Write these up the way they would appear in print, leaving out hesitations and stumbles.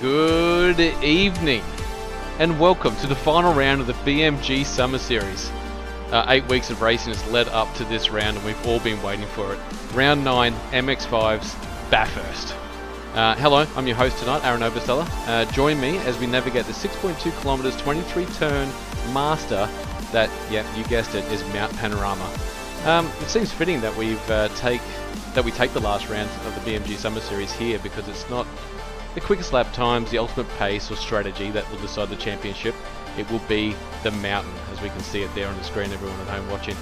Good evening, and welcome to the final round of the BMG Summer Series. 8 weeks of racing has led up to this round, and we've all been waiting for it. Round 9, MX5's Baffurst. Hello, I'm your host tonight, Aaron Oversteller. Join me as we navigate the 6.2 kilometres, 23 turn master that, yep, you guessed it, is Mount Panorama. It seems fitting that we take the last round of the BMG Summer Series here, because it's not the quickest lap times, the ultimate pace or strategy that will decide the championship. It will be the mountain, as we can see it there on the screen, everyone at home watching.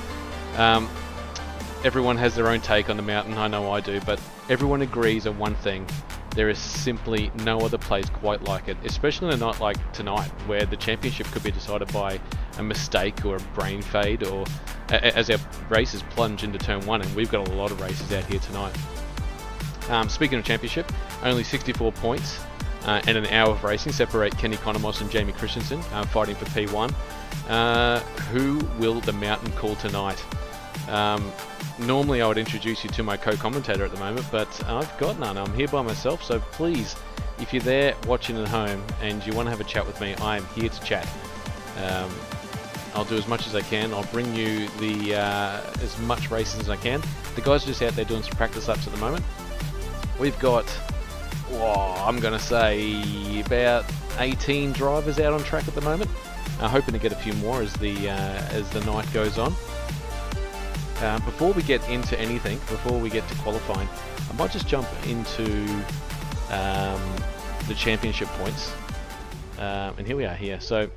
Everyone has their own take on the mountain, I know I do, but everyone agrees on one thing. There is simply no other place quite like it, especially in a night like tonight, where the championship could be decided by a mistake or a brain fade, or as our races plunge into turn 1, and we've got a lot of races out here tonight. Speaking of championship, only 64 points and an hour of racing separate Kenny Economos and Jamie Christensen fighting for P1. Who will the mountain call tonight? Normally I would introduce you to my co-commentator at the moment, but I've got none. I'm here by myself, so please, if you're there watching at home and you want to have a chat with me, I am here to chat. I'll do as much as I can. I'll bring you the as much racing as I can. The guys are just out there doing some practice laps at the moment. We've got, I'm going to say, about 18 drivers out on track at the moment. Hoping to get a few more as the night goes on. Before we get into anything, before we get to qualifying, I might just jump into the championship points. And here we are here. So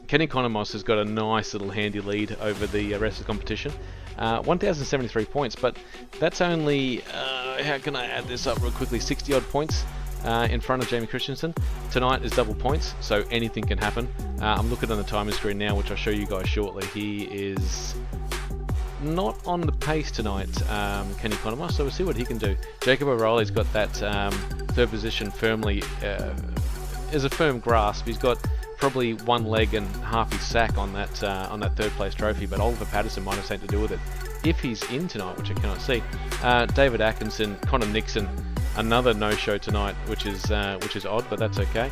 Kenny Economos has got a nice little handy lead over the rest of the competition. 1,073 points, but that's only, how can I add this up real quickly, 60 odd points in front of Jamie Christensen. Tonight is double points, so anything can happen. I'm looking on the timing screen now, which I'll show you guys shortly. He is not on the pace tonight, Kenny Economos, so we'll see what he can do. Jacob O'Reilly's got that third position firmly, as a firm grasp. He's got probably one leg and half his sack on that third place trophy, but Oliver Patterson might have something to do with it if he's in tonight, which I cannot see. David Atkinson, Connor Nixon, another no-show tonight, which is odd, but that's okay.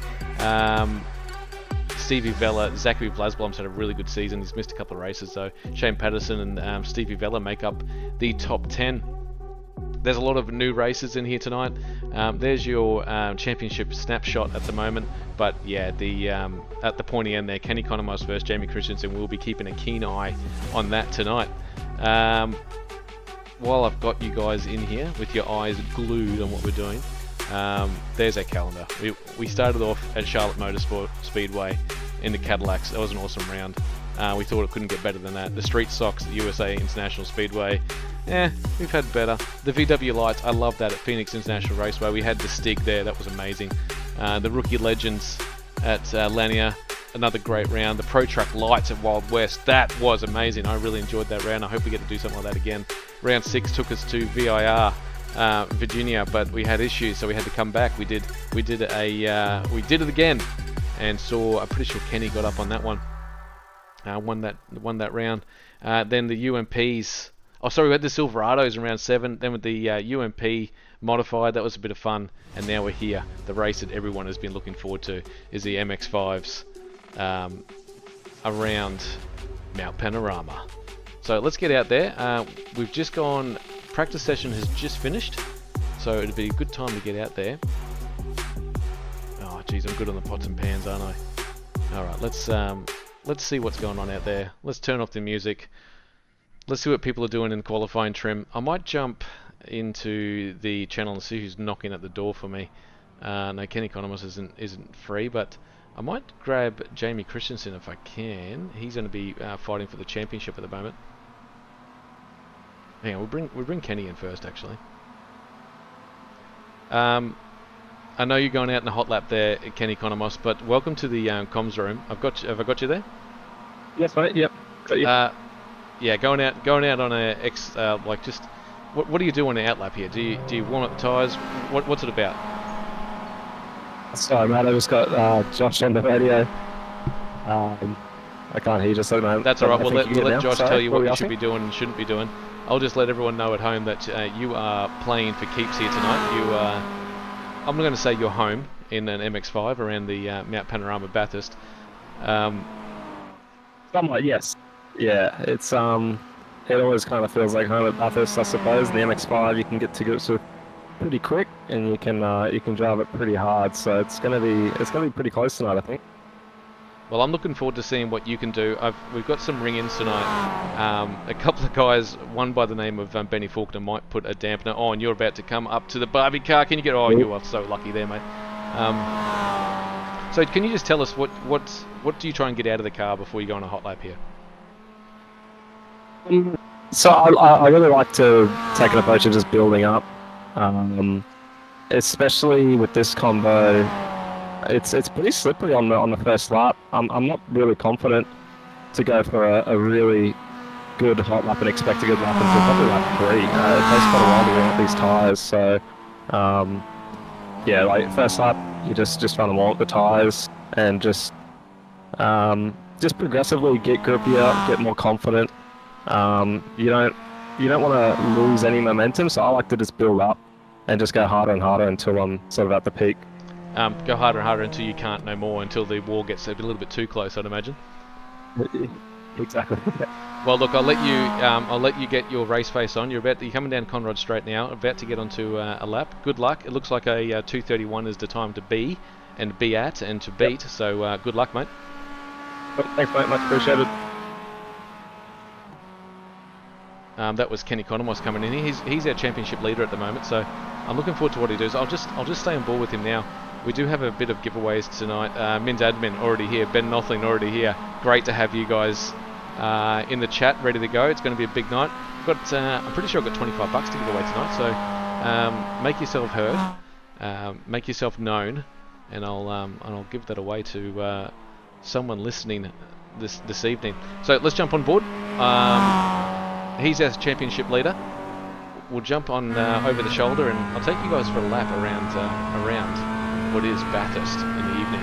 Stevie Vella, Zachary Vlasblom's had a really good season. He's missed a couple of races, so Shane Patterson and Stevie Vella make up the top 10. There's a lot of new races in here tonight. There's your championship snapshot at the moment, but yeah, at the pointy end there, Kenny Economos versus Jamie Christensen. We'll be keeping a keen eye on that tonight. While I've got you guys in here with your eyes glued on what we're doing, there's our calendar. We started off at Charlotte Motorsport Speedway in the Cadillacs. That was an awesome round. We thought it couldn't get better than that. The street socks at USA International Speedway, we've had better. The VW lights, I love that at Phoenix International Raceway. We had the Stig there, that was amazing. The Rookie Legends at Lanier, another great round. The Pro Truck lights at Wild West, that was amazing. I really enjoyed that round. I hope we get to do something like that again. Round 6 took us to VIR, Virginia, but we had issues, so we had to come back. We did it again, and saw. I'm pretty sure Kenny got up on that one. Won that round. Then the UMPs. Oh, sorry, we had the Silverados in round 7. Then with the UMP modified, that was a bit of fun. And now we're here. The race that everyone has been looking forward to is the MX5s around Mount Panorama. So let's get out there. We've just gone. Practice session has just finished, so it'd be a good time to get out there. Oh, geez, I'm good on the pots and pans, aren't I? All right, let's see what's going on out there. Let's turn off the music. Let's see what people are doing in qualifying trim. I might jump into the channel and see who's knocking at the door for me. No, Kenny Economos isn't free, but I might grab Jamie Christensen if I can. He's going to be fighting for the championship at the moment. Hang on, we'll bring Kenny in first, actually. I know you're going out in a hot lap there, Kenny Economos, but welcome to the comms room. Have I got you there? Yes, mate. Yep. Got you. Yeah, going out on a like just what do you do on the outlap here? Do you warm up the tyres? What's it about? Sorry, mate. I just got Josh on the radio. I can't hear you just at the moment. That's all right. We'll let Josh tell you what you should be doing and shouldn't be doing. I'll just let everyone know at home that you are playing for keeps here tonight. I'm not going to say you're home. in an MX-5 around the Mount Panorama Bathurst. Somewhat, yes. Yeah, it's it always kind of feels like home at Bathurst, I suppose. The MX-5 you can get to grips with pretty quick, and you can drive it pretty hard. So it's gonna be pretty close tonight, I think. Well, I'm looking forward to seeing what you can do. We've got some ring-ins tonight. A couple of guys, one by the name of Benny Faulkner, might put a dampener on. You're about to come up to the Barbie car. Can you get? Oh, you are so lucky there, mate. So can you just tell us what do you try and get out of the car before you go on a hot lap here? So I really like to take an approach of just building up, especially with this combo. It's pretty slippery on the first lap. I'm not really confident to go for a really good hot lap and expect a good lap until probably lap 3. It takes quite a while to warm up these tyres, so yeah, like first lap you just trying to warm up the tyres and just progressively get grippier, get more confident. You don't want to lose any momentum, so I like to just build up and just go harder and harder until I'm sort of at the peak. Go harder and harder until you can't no more, until the wall gets a little bit too close, I'd imagine. Exactly. Well, look, I'll let you get your race face on. You're coming down Conrod Straight now, about to get onto a lap. Good luck. It looks like a 2:31 is the time to be and be at and to beat. Yep. So good luck, mate. Thanks, mate. Much appreciated. That was Kenny Conamos coming in here. He's our championship leader at the moment, so I'm looking forward to what he does. I'll just stay on board with him now. We do have a bit of giveaways tonight. Min's admin already here. Ben Nothling already here. Great to have you guys in the chat, ready to go. It's going to be a big night. I'm pretty sure I've got $25 to give away tonight. So make yourself heard, make yourself known, and I'll give that away to someone listening this evening. So let's jump on board. He's our championship leader. We'll jump on over the shoulder, and I'll take you guys for a lap around what is Bathurst in the evening.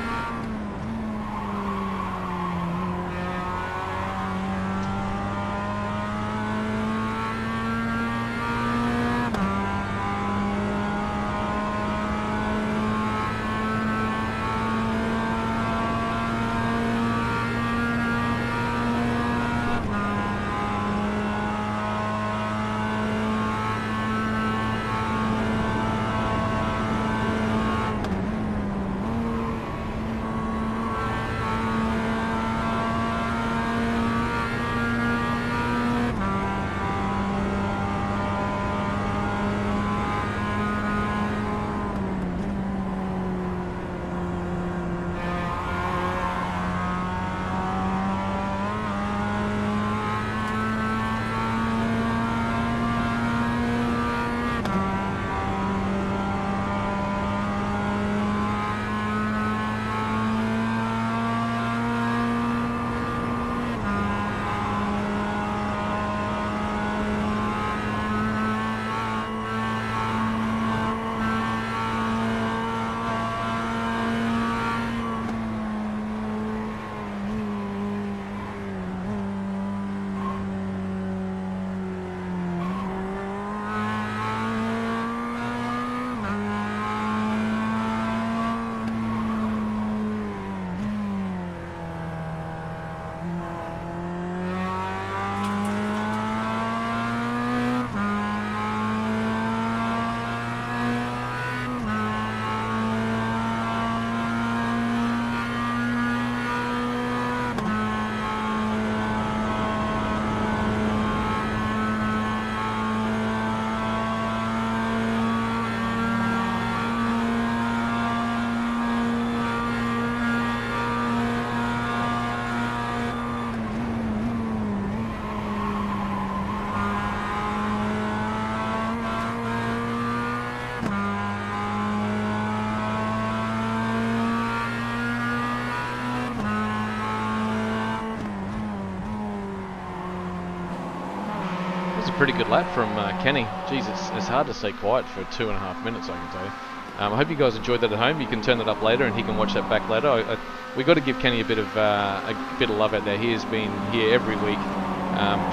Pretty good lap from Kenny. Jeez, it's hard to stay quiet for 2.5 minutes, I can tell you. I hope you guys enjoyed that at home. You can turn that up later, and he can watch that back later. We got to give Kenny a bit of love out there. He has been here every week,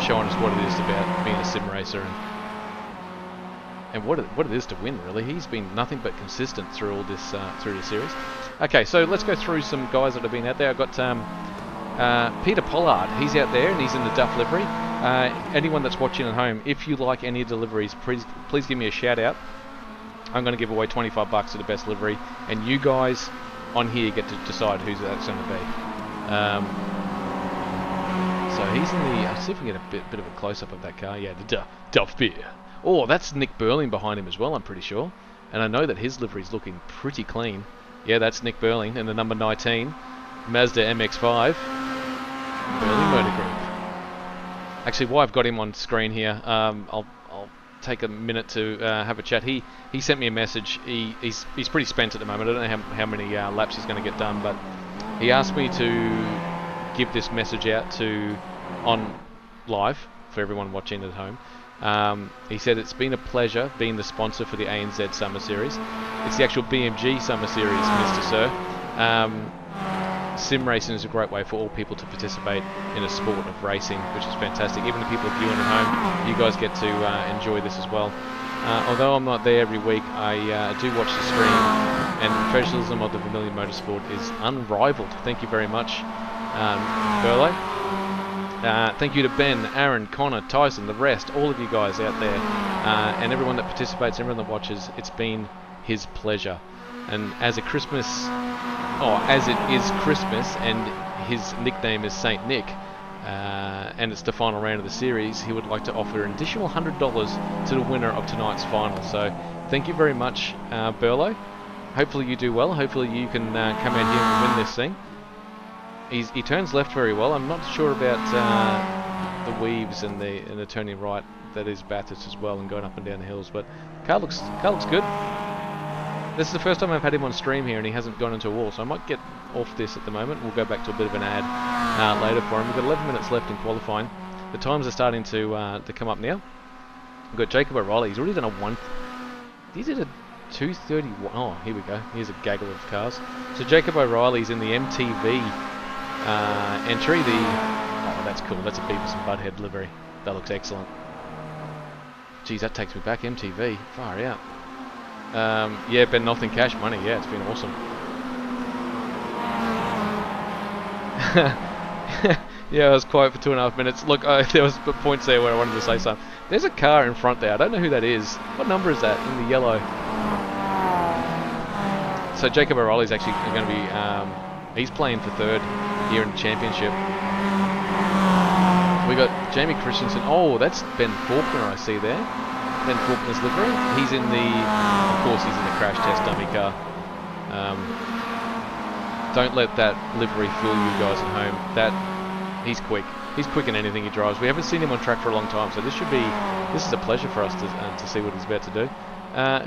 showing us what it is about being a sim racer. and what it is to win, really. He's been nothing but consistent through all this through the series. Okay, so let's go through some guys that have been out there. I've got Peter Pollard. He's out there and he's in the Duff livery. Anyone that's watching at home, if you like any deliveries, please give me a shout out. I'm going to give away $25 to the best livery, and you guys on here get to decide who's that's going to be. So he's in the. I'll see if we can get a bit of a close up of that car. Yeah, the Duff beer. Oh, that's Nick Burling behind him as well, I'm pretty sure. And I know that his livery's looking pretty clean. Yeah, that's Nick Burling in the number 19 Mazda MX-5 Burling Motor Group. Actually, while I've got him on screen here, I'll take a minute to have a chat. He sent me a message. He's pretty spent at the moment. I don't know how many laps he's going to get done, but he asked me to give this message out to on live for everyone watching at home. He said it's been a pleasure being the sponsor for the ANZ Summer Series. It's the actual BMG Summer Series, Mr. Sir. Sim racing is a great way for all people to participate in a sport of racing, which is fantastic. Even the people viewing at home, you guys get to enjoy this as well. Although I'm not there every week, I do watch the stream, and the professionalism of the Vermilion Motorsport is unrivaled. Thank you very much, Burlo. Thank you to Ben, Aaron, Connor, Tyson, the rest, all of you guys out there, and everyone that participates, everyone that watches. It's been his pleasure. And as it is Christmas, and his nickname is Saint Nick, and it's the final round of the series, he would like to offer an additional $100 to the winner of tonight's final. So thank you very much, Burlo. Hopefully you do well. Hopefully you can come out here and win this thing. He turns left very well. I'm not sure about the weaves and the turning right. That is Bathurst as well, and going up and down the hills. But car looks good. This is the first time I've had him on stream here, and he hasn't gone into a wall, so I might get off this at the moment. We'll go back to a bit of an ad later for him. We've got 11 minutes left in qualifying. The times are starting to come up now. We've got Jacob O'Reilly. He's already done a 1. He did a 2:31. Oh, here we go. Here's a gaggle of cars. So Jacob O'Reilly's in the MTV entry. Oh, that's cool. That's a Beavis and Butthead livery. That looks excellent. Geez, that takes me back. MTV. Far out. Yeah, Ben Nothing Cash Money. Yeah, it's been awesome. Yeah, I was quiet for 2.5 minutes. Look, there was points there where I wanted to say something. There's a car in front there. I don't know who that is. What number is that in the yellow? So Jacob O'Reilly's actually going to be... he's playing for third here in the championship. We got Jamie Christensen. Oh, that's Ben Faulkner I see there. Ben Faulkner's livery. He's in the... Of course he's in the crash test dummy car. Don't let that livery fool you guys at home. He's quick. He's quick in anything he drives. We haven't seen him on track for a long time, so this is a pleasure for us to see what he's about to do.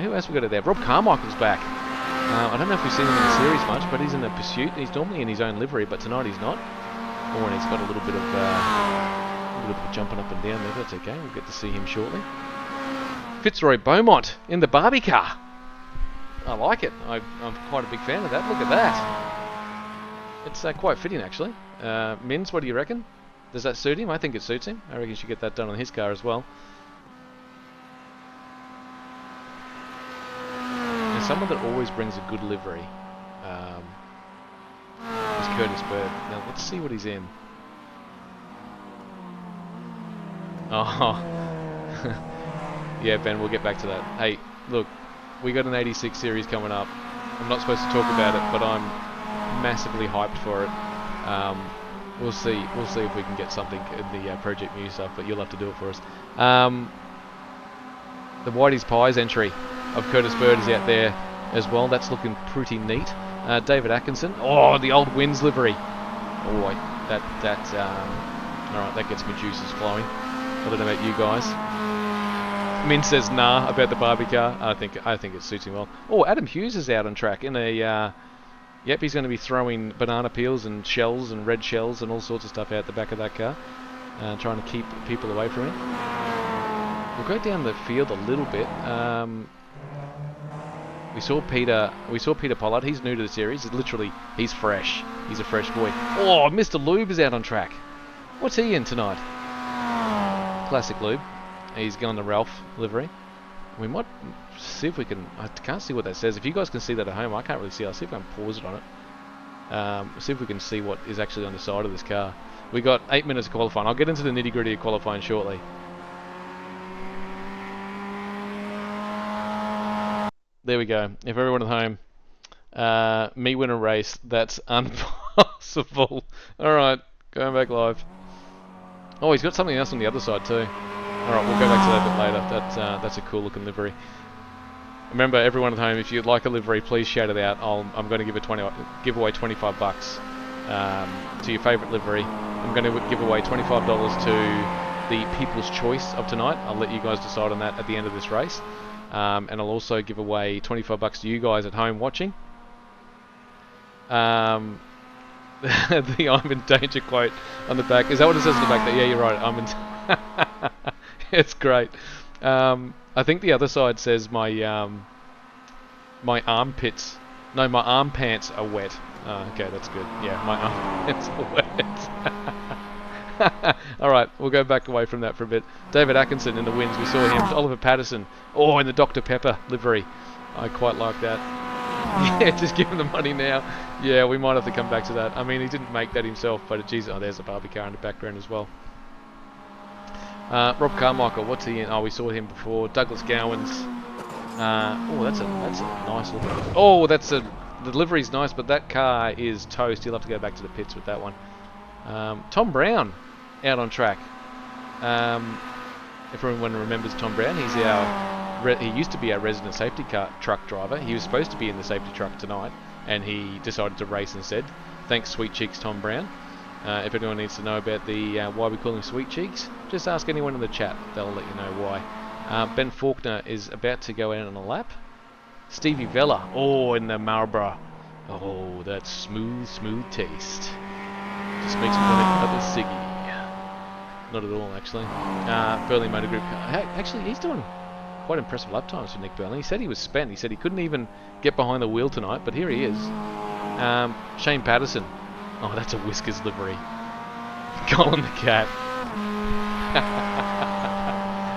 Who else we got there? Rob Carmichael's back. I don't know if we've seen him in the series much, but he's in the Pursuit. He's normally in his own livery, but tonight he's not. Oh, and he's got a little bit of jumping up and down there. That's okay. We'll get to see him shortly. Fitzroy Beaumont in the Barbie car. I like it. I'm quite a big fan of that. Look at that. It's quite fitting, actually. Mins, what do you reckon? Does that suit him? I think it suits him. I reckon you should get that done on his car as well. And someone that always brings a good livery is Curtis Bird. Now, let's see what he's in. Oh, yeah, Ben, we'll get back to that. Hey, look, we got an 86 series coming up. I'm not supposed to talk about it, but I'm massively hyped for it. We'll see if we can get something in the Project Muse stuff, but you'll have to do it for us. The Whitey's Pies entry of Curtis Bird is out there as well. That's looking pretty neat. David Atkinson. Oh, the old Wins livery. Oh, alright, that gets my juices flowing. I don't know about you guys. Min says nah about the Barbie car. I think it suits him well. Oh, Adam Hughes is out on track in a... Yep, he's going to be throwing banana peels and shells and red shells and all sorts of stuff out the back of that car, trying to keep people away from it. We'll go down the field a little bit. We saw Peter Pollard. He's new to the series. He's fresh. He's a fresh boy. Oh, Mr. Lube is out on track. What's he in tonight? Classic Lube. He's going to Ralph livery. We might see if we can. I can't see what that says. If you guys can see that at home, I can't really see it. I'll see if I can pause it on it. See if we can see what is actually on the side of this car. We got 8 minutes of qualifying. I'll get into the nitty gritty of qualifying shortly. There we go. If everyone at home, me win a race, that's impossible. Alright, going back live. Oh, he's got something else on the other side too. Alright, we'll go back to that a bit later. That's a cool looking livery. Remember, everyone at home, if you'd like a livery, please shout it out. I'm going to give away 25 bucks to your favourite livery. I'm going to give away $25 to the People's Choice of tonight. I'll let you guys decide on that at the end of this race. And I'll also give away 25 bucks to you guys at home watching. The I'm in danger quote on the back. Is that what it says on the back? Yeah, you're right. I'm in. It's great. I think the other side says my my armpits. No, my arm pants are wet. Okay, that's good. Yeah, my arm pants are wet. Alright, we'll go back away from that for a bit. David Atkinson in the wins, we saw him. Oliver Patterson, oh, in the Dr. Pepper livery. I quite like that. Yeah, just give him the money now. Yeah, we might have to come back to that. I mean, he didn't make that himself, but geez, oh, there's a Barbie car in the background as well. Rob Carmichael, what's he in? Oh, we saw him before. Douglas Gowans. Oh, that's a nice looking. Oh, the livery's nice, but that car is toast. He'll have to go back to the pits with that one. Tom Brown out on track. If everyone remembers Tom Brown, he used to be our resident safety car truck driver. He was supposed to be in the safety truck tonight, and he decided to race instead. Thanks, Sweet Cheeks Tom Brown. If anyone needs to know about the why we call him Sweet Cheeks, just ask anyone in the chat. They'll let you know why. Ben Faulkner is about to go out on a lap. Stevie Vella, oh, in the Marlboro. Oh, that smooth, smooth taste. Just makes me want another ciggy. Not at all, actually. Burley Motor Group. Actually, he's doing quite impressive lap times for Nick Burley. He said he was spent. He said he couldn't even get behind the wheel tonight, but here he is. Shane Patterson. Oh, that's a Whiskers livery. Colin the Cat.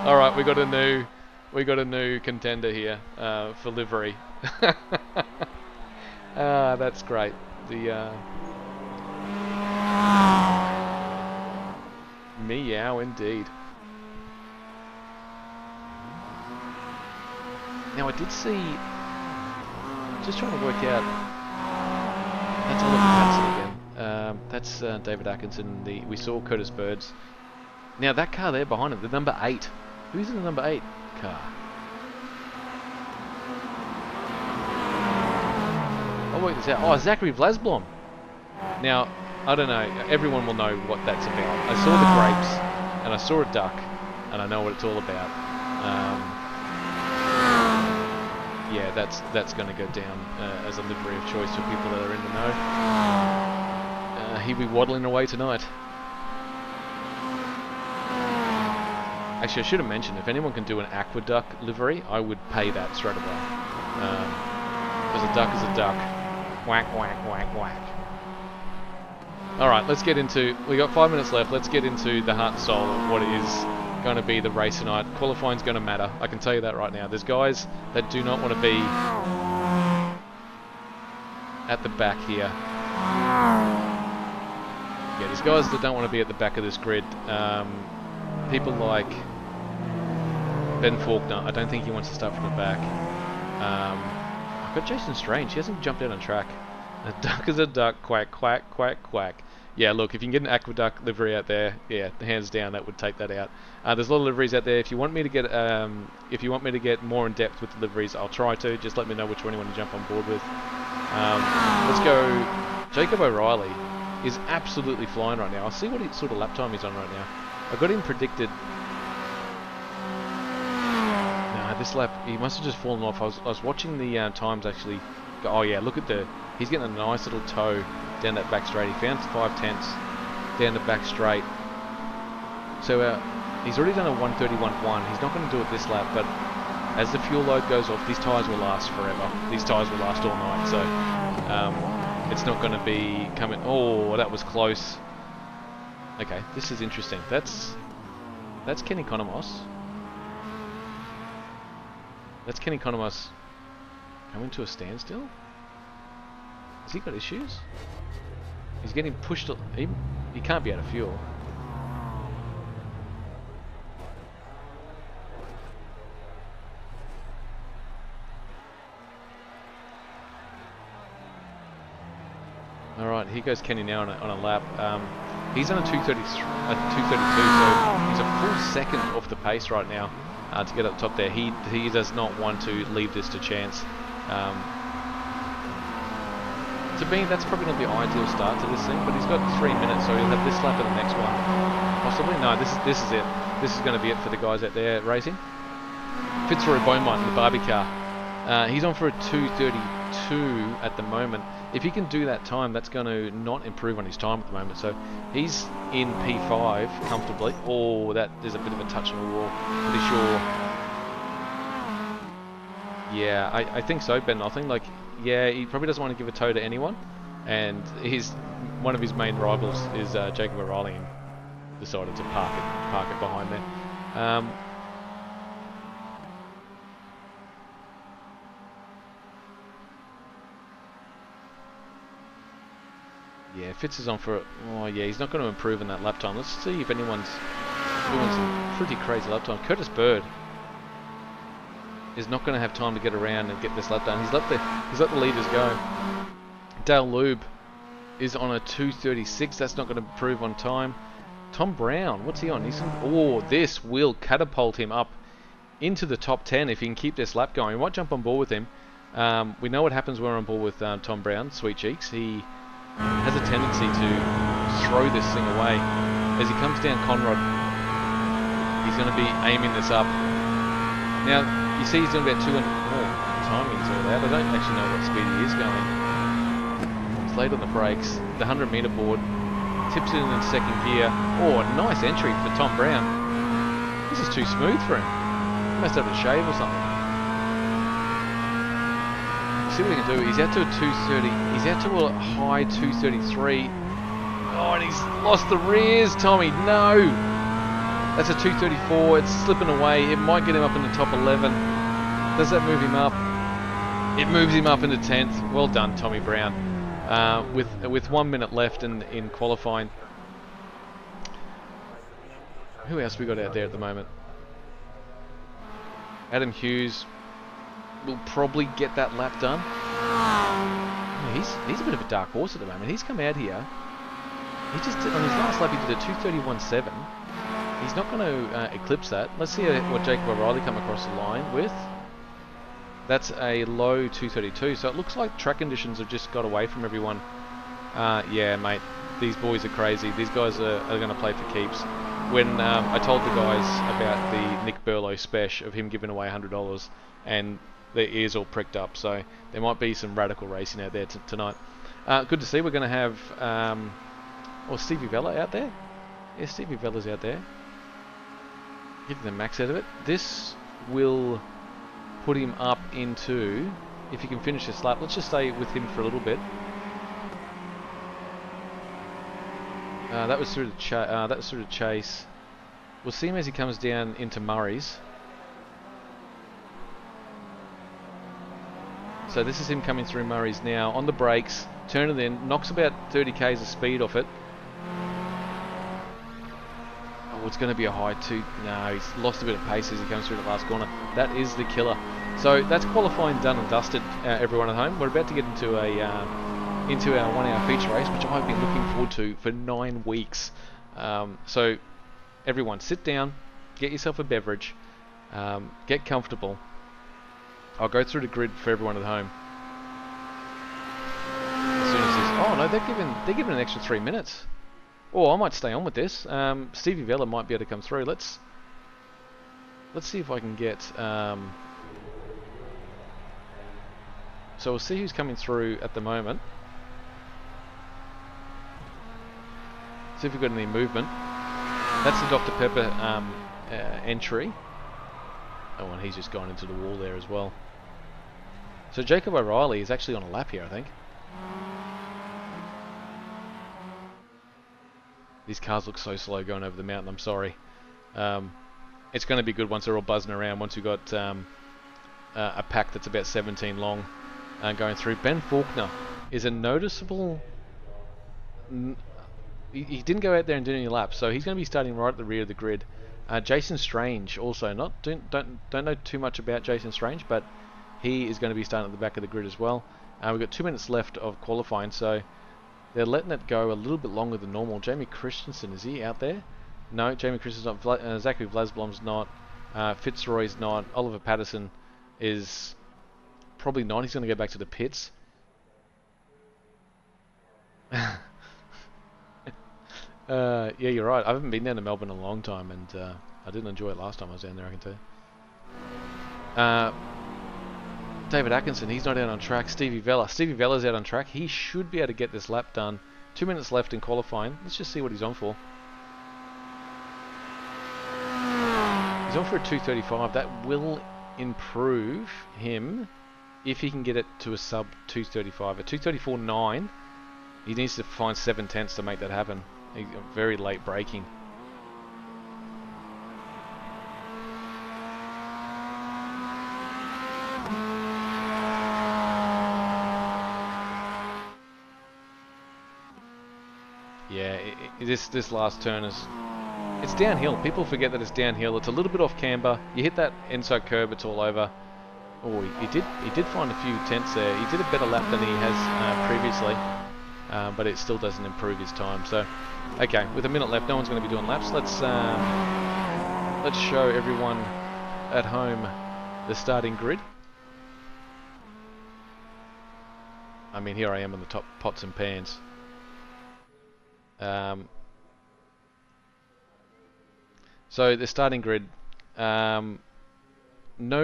All right, we got a new contender here for livery. That's great. The meow indeed. Now I did see. Just trying to work out. That's Oliver Patterson again. That's David Atkinson. We saw Curtis Birds. Now that car there behind him, the number 8. Who's in the number 8 car? I'll work this out. Oh, Zachary Vlasblom. Now, I don't know. Everyone will know what that's about. I saw the grapes, and I saw a duck, and I know what it's all about. Yeah, that's going to go down as a livery of choice for people that are in the know. He'll be waddling away tonight. Actually, I should have mentioned, if anyone can do an aqueduct livery, I would pay that straight away. Because a duck is a duck. Whack, whack, whack, whack. Alright, let's get into... We got 5 minutes left. Let's get into the heart and soul of what is going to be the race tonight. Qualifying's going to matter. I can tell you that right now. There's guys that do not want to be at the back here. Yeah, there's guys that don't want to be at the back of this grid. People like Ben Faulkner, I don't think he wants to start from the back. I've got Jason Strange, he hasn't jumped out on track. A duck is a duck, quack, quack, quack, quack. Yeah, look, if you can get an aqueduct livery out there, yeah, hands down, that would take that out. There's a lot of liveries out there. If you want me to get more in depth with the liveries, I'll try to. Just let me know which one you want to jump on board with. Let's go. Jacob O'Reilly is absolutely flying right now. I'll see what sort of lap time he's on right now. I got him predicted. Nah, this lap he must have just fallen off. I was watching the times actually. Oh yeah, look at he's getting a nice little toe down that back straight. He found 5/10 down the back straight. So he's already done a 1:31.1. He's not going to do it this lap, but as the fuel load goes off, these tyres will last forever. These tyres will last all night. So it's not going to be coming. Oh, that was close. Okay, this is interesting. That's Kenny Conamos. That's Kenny Economos coming to a standstill. Has he got issues? He's getting pushed. He can't be out of fuel. Alright, here goes Kenny now on a lap. He's on a 232, so he's a full second off the pace right now to get up top there. He does not want to leave this to chance. To me, that's probably not the ideal start to this thing, but he's got 3 minutes, so he'll have this lap and the next one. Possibly? No, this is it. This is going to be it for the guys out there racing. Fitzroy Beaumont in the Barbie car. He's on for a 232 at the moment. If he can do that time, that's going to not improve on his time at the moment. So he's in P5 comfortably. Oh, there's a bit of a touch on the wall. Pretty sure. Yeah, I think so, Ben. I think yeah, he probably doesn't want to give a toe to anyone, and one of his main rivals is Jacob O'Reilly, and decided to park it behind there. Yeah, Fitz is on for it. Oh yeah, he's not going to improve in that lap time. Let's see if anyone's doing some pretty crazy lap time. Curtis Bird is not going to have time to get around and get this lap done. He's let the leaders go. Dale Lube is on a 236. That's not going to improve on time. Tom Brown, what's he on? This will catapult him up into the top 10 if he can keep this lap going. We might jump on board with him. We know what happens when we're on board with Tom Brown, sweet cheeks. He has a tendency to throw this thing away. As he comes down Conrod, he's going to be aiming this up. Now, you see he's doing about 200 timings all that. I don't actually know what speed he is going. He's late on the brakes. The 100-meter board tips it in second gear. Oh, a nice entry for Tom Brown. This is too smooth for him. He must have a shave or something. See what he can do. He's out to a 230. He's out to a high 233. Oh, and he's lost the rears, Tommy. No! That's a 234. It's slipping away. It might get him up in the top 11. Does that move him up? It moves him up into 10th. Well done, Tommy Brown. With 1 minute left in qualifying. Who else we got out there at the moment? Adam Hughes will probably get that lap done. He's a bit of a dark horse at the moment. He's come out here. He just did, on his last lap he did a 231.7. He's not going to eclipse that. Let's see what Jacob O'Reilly come across the line with. That's a low 232. So it looks like track conditions have just got away from everyone. Yeah, mate. These boys are crazy. These guys are going to play for keeps. When I told the guys about the Nick Burlow special of him giving away $100, and their ears all pricked up, so there might be some radical racing out there tonight. Good to see. We're going to have Stevie Vella out there. Yeah, Stevie Vella's out there. Getting the max out of it. This will put him up into, if he can finish this lap, let's just stay with him for a little bit. That was through the chase. We'll see him as he comes down into Murray's. So this is him coming through Murray's now on the brakes, turn it in, knocks about 30 k's of speed off it. Oh, it's going to be a high two. No, he's lost a bit of pace as he comes through the last corner. That is the killer. So that's qualifying done and dusted, everyone at home. We're about to get into our 1 hour feature race, which I've been looking forward to for 9 weeks. So everyone sit down, get yourself a beverage, get comfortable. I'll go through the grid for everyone at home. As soon as this, oh no, they're giving an extra 3 minutes. Oh, I might stay on with this. Stevie Vella might be able to come through. Let's see if I can get. So we'll see who's coming through at the moment. See if we've got any movement. That's the Dr. Pepper entry. Oh, and he's just gone into the wall there as well. So Jacob O'Reilly is actually on a lap here, I think. These cars look so slow going over the mountain, I'm sorry. It's going to be good once they're all buzzing around, once we've got a pack that's about 17 long going through. Ben Faulkner is a noticeable... He didn't go out there and do any laps, so he's going to be starting right at the rear of the grid. Jason Strange also, don't know too much about Jason Strange, but he is going to be starting at the back of the grid as well. We've got 2 minutes left of qualifying, so they're letting it go a little bit longer than normal. Jamie Christensen, is he out there? No, Jamie Christensen's not. Zachary Vlasblom's not. Fitzroy's not. Oliver Patterson is probably not. He's going to go back to the pits. Yeah, you're right. I haven't been down to Melbourne in a long time, and I didn't enjoy it last time I was down there, I can tell you. David Atkinson, he's not out on track. Stevie Vella's out on track. He should be able to get this lap done. 2 minutes left in qualifying. Let's just see what he's on for. He's on for a 2:35. That will improve him if he can get it to a sub 2:35. At 2:34.9, he needs to find 7 tenths to make that happen. He's very late braking. Yeah, this last turn is... It's downhill. People forget that it's downhill. It's a little bit off camber. You hit that inside curb, it's all over. Oh, he did find a few tenths there. He did a better lap than he has previously, but it still doesn't improve his time. So, okay, with a minute left, no one's going to be doing laps. Let's show everyone at home the starting grid. I mean, here I am on the top pots and pans. So the starting grid, no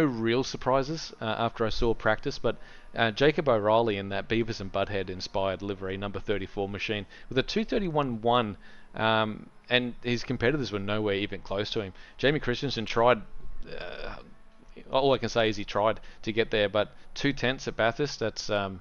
real surprises after I saw practice, but Jacob O'Reilly in that Beavis and Butthead inspired livery, number 34 machine, with a 2:31.1, and his competitors were nowhere even close to him. Jamie Christensen tried, all I can say is he tried to get there, but 2 tenths at Bathurst, that's a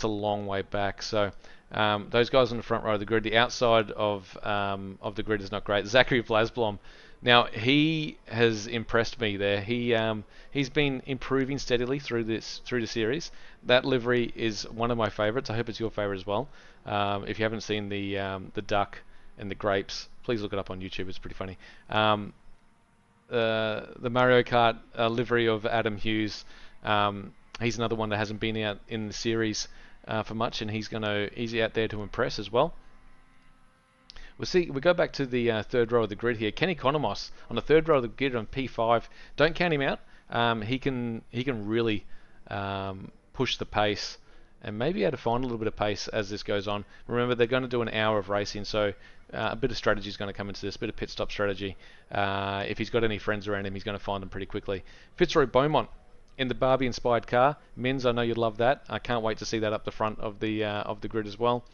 long way back. So those guys on the front row of the grid, the outside of the grid is not great. Zachary Vlasblom, now he has impressed me there. He's been improving steadily through the series. That livery is one of my favourites. I hope it's your favourite as well. If you haven't seen the duck and the grapes, please look it up on YouTube. It's pretty funny. The Mario Kart livery of Adam Hughes. He's another one that hasn't been out in the series for much, and he's out there to impress as well. We go back to the third row of the grid here. Kenny Konomos on the third row of the grid on P5. Don't count him out. He can really push the pace, and maybe able to find a little bit of pace as this goes on. Remember, they're going to do an hour of racing, so a bit of strategy is going to come into this, a bit of pit stop strategy. If he's got any friends around him, he's going to find them pretty quickly. Fitzroy Beaumont in the Barbie-inspired car. Mins, I know you'd love that. I can't wait to see that up the front of the grid as well.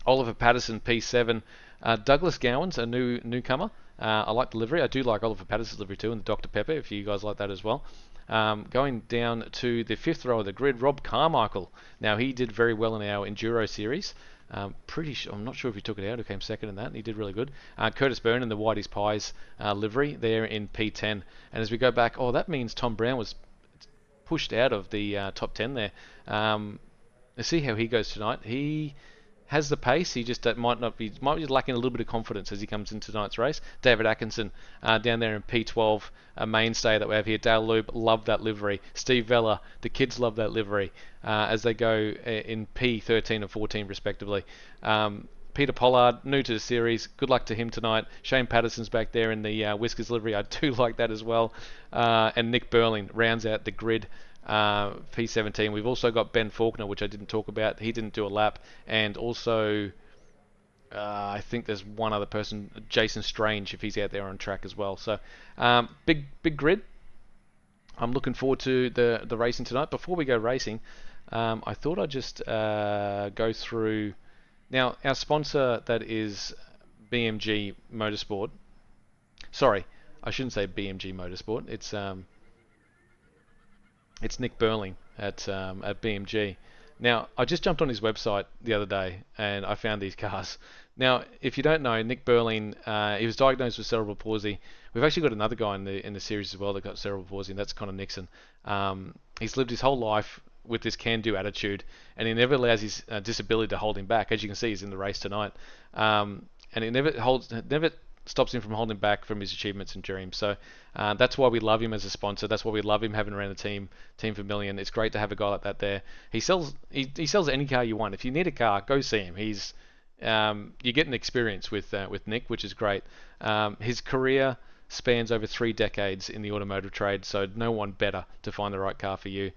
Oliver Patterson, P7. Douglas Gowan's a newcomer. I like the livery. I do like Oliver Patterson's livery too, and the Dr. Pepper, if you guys like that as well. Going down to the fifth row of the grid, Rob Carmichael. Now, he did very well in our Enduro series. I'm not sure if he took it out or came second in that, and he did really good. Curtis Byrne in the Whitey's Pies livery there in P10. And as we go back, that means Tom Brown was pushed out of the top 10 there. Let's see how he goes tonight. He has the pace, he just might be lacking a little bit of confidence as he comes into tonight's race. David Atkinson down there in P12, a mainstay that we have here. Dale Lube, love that livery. Steve Vella, the kids love that livery as they go in P13 and 14 respectively. Peter Pollard, new to the series, good luck to him tonight. Shane Patterson's back there in the Whiskers livery, I do like that as well. And Nick Burling rounds out the grid. P17. We've also got Ben Faulkner, which I didn't talk about. He didn't do a lap, and also I think there's one other person, Jason Strange, if he's out there on track as well. So big grid. I'm looking forward to the racing tonight. Before we go racing, I thought I'd just go through. Now, our sponsor, that is BMG Motorsport. Sorry, I shouldn't say BMG Motorsport. It's Nick Burling at BMG. Now, I just jumped on his website the other day and I found these cars. Now, if you don't know, Nick Burling, he was diagnosed with cerebral palsy. We've actually got another guy in the series as well that got cerebral palsy, and that's Connor Nixon. He's lived his whole life with this can-do attitude, and he never allows his disability to hold him back. As you can see, he's in the race tonight, and it never stops him from holding back from his achievements and dreams. So that's why we love him as a sponsor. That's why we love him having around the team for Million. It's great to have a guy like that there. He sells any car you want. If you need a car, go see him. He's you get an experience with Nick, which is great. His career spans over 3 decades in the automotive trade, so no one better to find the right car for you.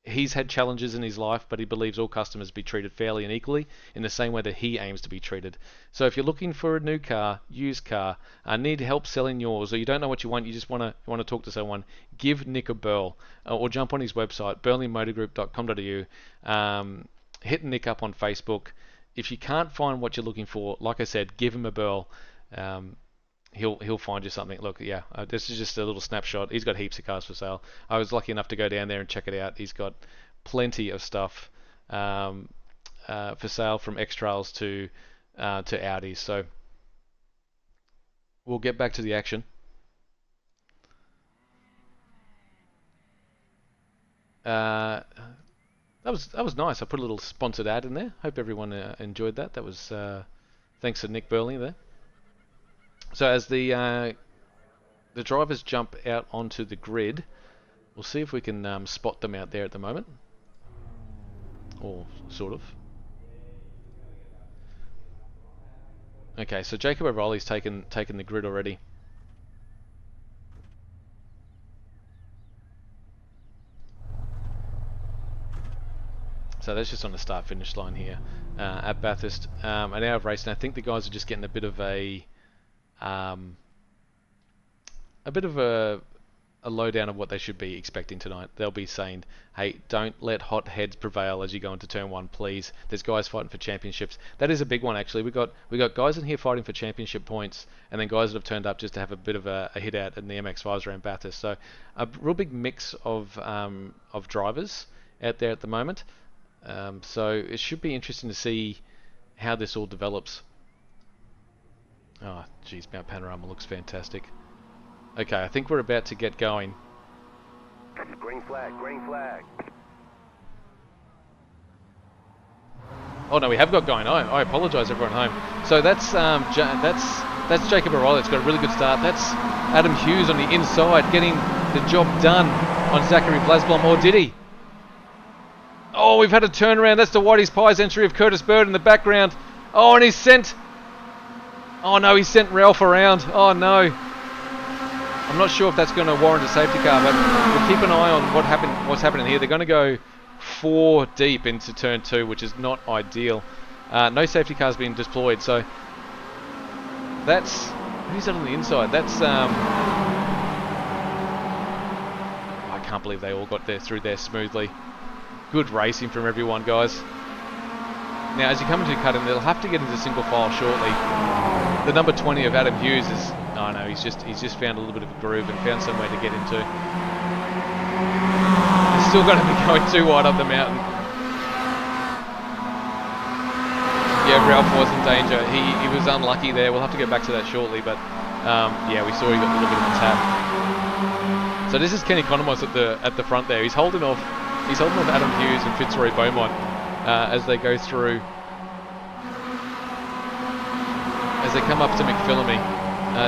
He's had challenges in his life, but he believes all customers be treated fairly and equally in the same way that he aims to be treated. So if you're looking for a new car, used car, need help selling yours, or you don't know what you want, you just want to talk to someone, give Nick a burl, or jump on his website, burlingmotorgroup.com.au. Hit Nick up on Facebook. If you can't find what you're looking for, like I said, give him a burl. He'll find you something. Look, yeah, this is just a little snapshot. He's got heaps of cars for sale. I was lucky enough to go down there and check it out. He's got plenty of stuff for sale, from X-Trails to Audis. So we'll get back to the action. That was nice. I put a little sponsored ad in there. Hope everyone enjoyed that. That was thanks to Nick Burling there. So as the drivers jump out onto the grid, we'll see if we can spot them out there at the moment, or sort of. Okay, so Jacob O'Reilly's taken the grid already. So that's just on the start-finish line here at Bathurst. An hour of racing. I think the guys are just getting a bit of a lowdown of what they should be expecting tonight. They'll be saying, hey, don't let hot heads prevail as you go into turn 1, please. There's guys fighting for championships. That is a big one, actually. We got guys in here fighting for championship points, and then guys that have turned up just to have a bit of a hit out in the MX-5s around Bathurst. So a real big mix of drivers out there at the moment. So it should be interesting to see how this all develops. Oh, geez, Mount Panorama looks fantastic. Okay, I think we're about to get going. Green flag, green flag. Oh no, we have got going. I apologise, everyone at home. So that's Jacob O'Reilly. It's got a really good start. That's Adam Hughes on the inside, getting the job done on Zachary Blasblom. Or did he? Oh, we've had a turnaround. That's the Whitey's Pies entry of Curtis Bird in the background. Oh, and he's sent... Oh no, he sent Ralph around. Oh no. I'm not sure if that's going to warrant a safety car, but we'll keep an eye on what's happening here. They're going to go 4 deep into turn 2, which is not ideal. No safety cars being deployed, so that's... Who's that on the inside? That's... I can't believe they all got through there smoothly. Good racing from everyone, guys. Now, as you come into cut-in, they'll have to get into single file shortly. The number 20 of Adam Hughes is... Oh no, he's just found a little bit of a groove and found somewhere to get into. He's still going to be going too wide up the mountain. Yeah, Ralph was in danger. He was unlucky there. We'll have to get back to that shortly, but yeah, we saw he got a little bit of a tap. So this is Kenny Conamos at the front there. He's holding off Adam Hughes and Fitzroy Beaumont as they go through. As they come up to McPhillamy,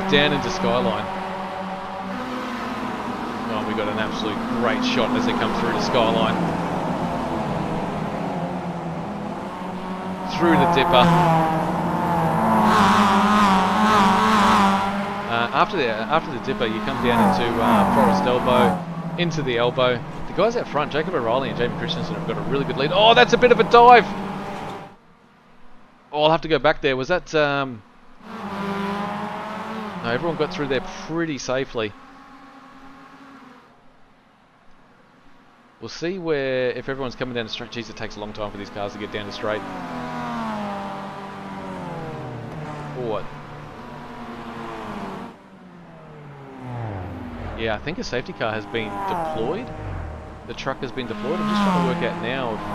down into Skyline. Oh, we got an absolute great shot as they come through to Skyline. Through the dipper. After the dipper, you come down into Forest Elbow, into the elbow. The guys out front, Jacob O'Reilly and Jamie Christensen, have got a really good lead. Oh, that's a bit of a dive. Oh, I'll have to go back there. Was that... No, everyone got through there pretty safely. We'll see if everyone's coming down the straight. Jeez, it takes a long time for these cars to get down the straight. Or what? Yeah, I think a safety car has been deployed. the truck has been deployed. I'm just trying to work out now if the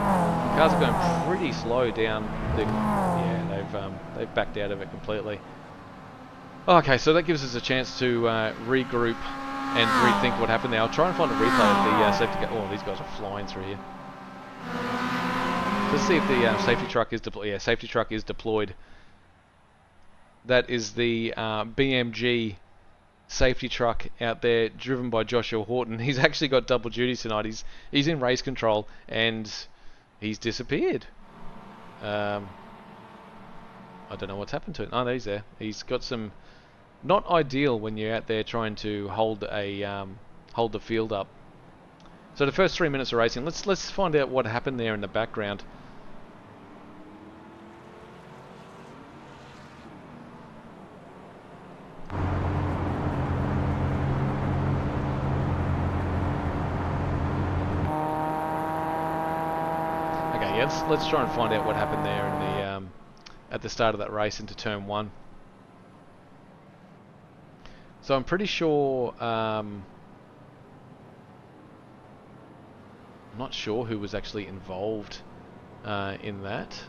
cars are going pretty slow down the... Yeah, they've backed out of it completely. Okay, so that gives us a chance to regroup and rethink what happened there. I'll try and find a replay of the safety car. Oh, these guys are flying through here. Let's see if the safety truck is deployed. Yeah, safety truck is deployed. That is the BMG safety truck out there, driven by Joshua Horton. He's actually got double duty tonight. He's in race control and he's disappeared. I don't know what's happened to it. Oh, no, he's there. He's got some... Not ideal when you're out there trying to hold the field up. So the first 3 minutes of racing. Let's find out what happened there in the background. Okay, yeah, let's try and find out what happened there in the at the start of that race into turn 1. So I'm pretty sure, I'm not sure who was actually involved in that.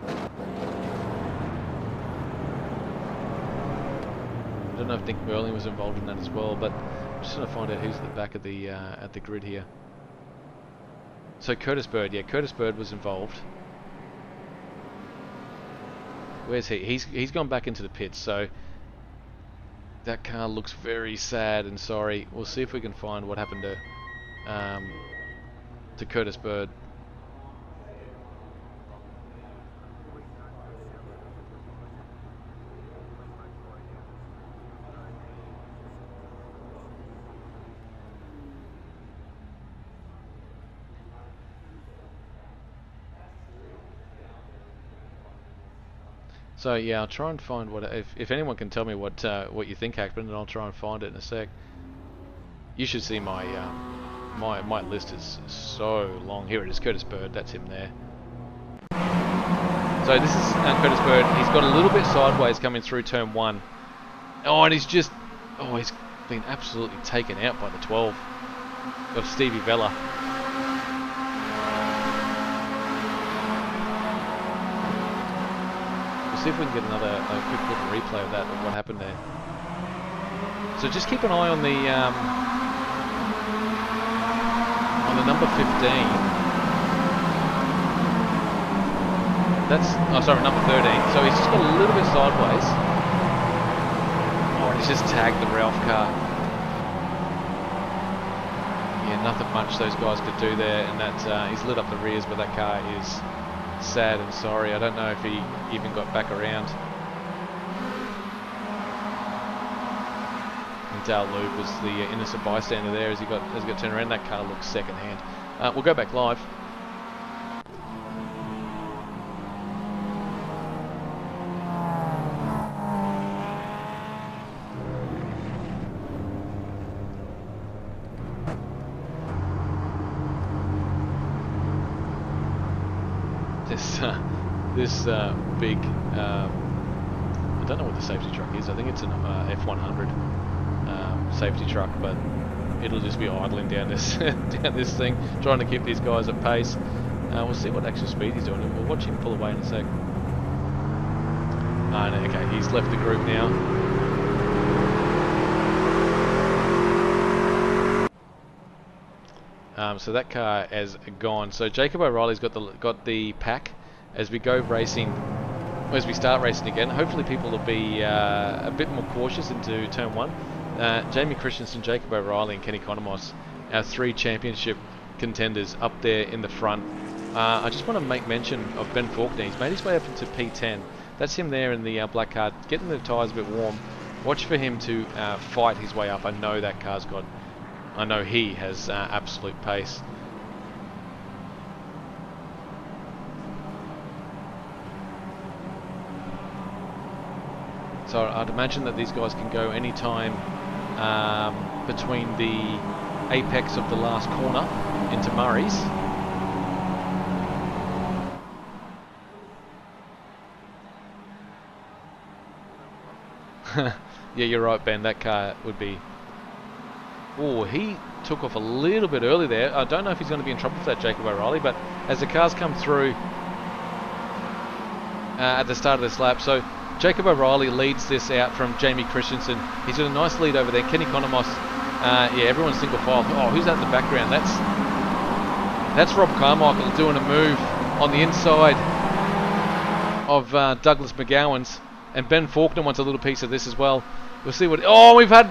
I don't know if Nick Merlin was involved in that as well, but I'm just going to find out who's at the back of the at the grid here. So Curtis Bird, yeah, Curtis Bird was involved. Where's he? He's gone back into the pits, so that car looks very sad and sorry. We'll see if we can find what happened to Curtis Bird. So yeah, I'll try and find what if anyone can tell me what you think happened, and I'll try and find it in a sec. You should see my my list is so long. Here it is, Curtis Bird. That's him there. So this is Curtis Bird. He's got a little bit sideways coming through turn 1. Oh, and he's been absolutely taken out by the 12 of Stevie Vella. See if we can get a quick little replay of that, of what happened there. So just keep an eye on the number 15. That's number 13. So he's just got a little bit sideways. Oh, and he's just tagged the Ralph car. Yeah, nothing much those guys could do there, and that he's lit up the rears, but that car is sad and sorry. I don't know if he even got back around. And Dale Loop was the innocent bystander there as he got turned around. That car looks second hand. We'll go back live. This big, I don't know what the safety truck is. I think it's an F100 safety truck, but it'll just be idling down this down this thing, trying to keep these guys at pace. We'll see what actual speed he's doing, and we'll watch him pull away in a sec. No, okay, he's left the group now. So that car has gone. So Jacob O'Reilly's got the pack as we go racing, as we start racing again. Hopefully people will be a bit more cautious into turn 1. Jamie Christensen, Jacob O'Reilly and Kenny Economos, our 3 championship contenders up there in the front. I just want to make mention of Ben Faulkner. He's made his way up into P10. That's him there in the black car, getting the tyres a bit warm. Watch for him to fight his way up. I know he has absolute pace. So I'd imagine that these guys can go any time between the apex of the last corner into Murray's. Yeah, you're right, Ben. That car would be... Oh, he took off a little bit early there. I don't know if he's going to be in trouble for that, Jacob O'Reilly, but as the cars come through at the start of this lap, so Jacob O'Reilly leads this out from Jamie Christensen. He's got a nice lead over there. Kenny Conamos, yeah, everyone's single file. Oh, who's that in the background? That's Rob Carmichael doing a move on the inside of Douglas McGowan's, and Ben Faulkner wants a little piece of this as well. We'll see what... Oh, we've had...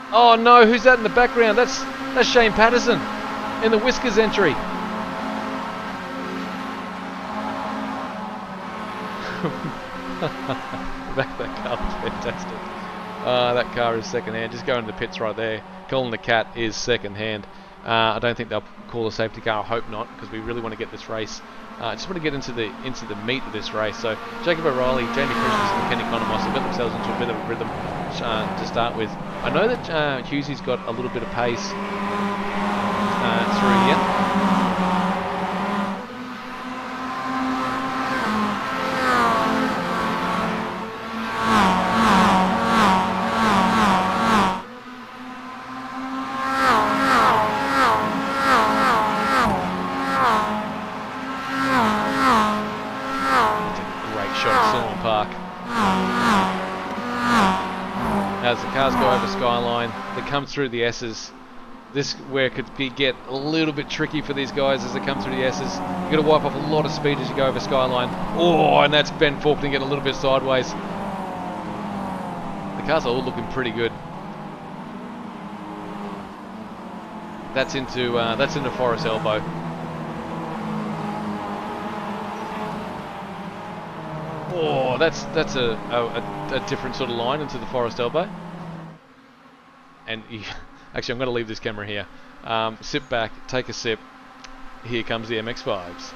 Oh no, who's that in the background? That's Shane Patterson in the Whiskers entry. that car was fantastic. That car is second hand. Just going to the pits right there. Colin the Cat is second hand. I don't think they'll call a safety car. I hope not, because we really want to get this race. I just want to get into the meat of this race. So Jacob O'Reilly, Jamie Christensen, and Kenny Conamos have got themselves into a bit of a rhythm to start with. I know that Hughesy's got a little bit of pace through here. As the cars go over Skyline, they come through the S's. This where it could get a little bit tricky for these guys as they come through the S's. You've got to wipe off a lot of speed as you go over Skyline. Oh, and that's Ben Faulkner getting a little bit sideways. The cars are all looking pretty good. That's into Forest Elbow. Oh, that's a different sort of line into the Forest Elbow. And actually, I'm going to leave this camera here. Sit back, take a sip. Here comes the MX-5s.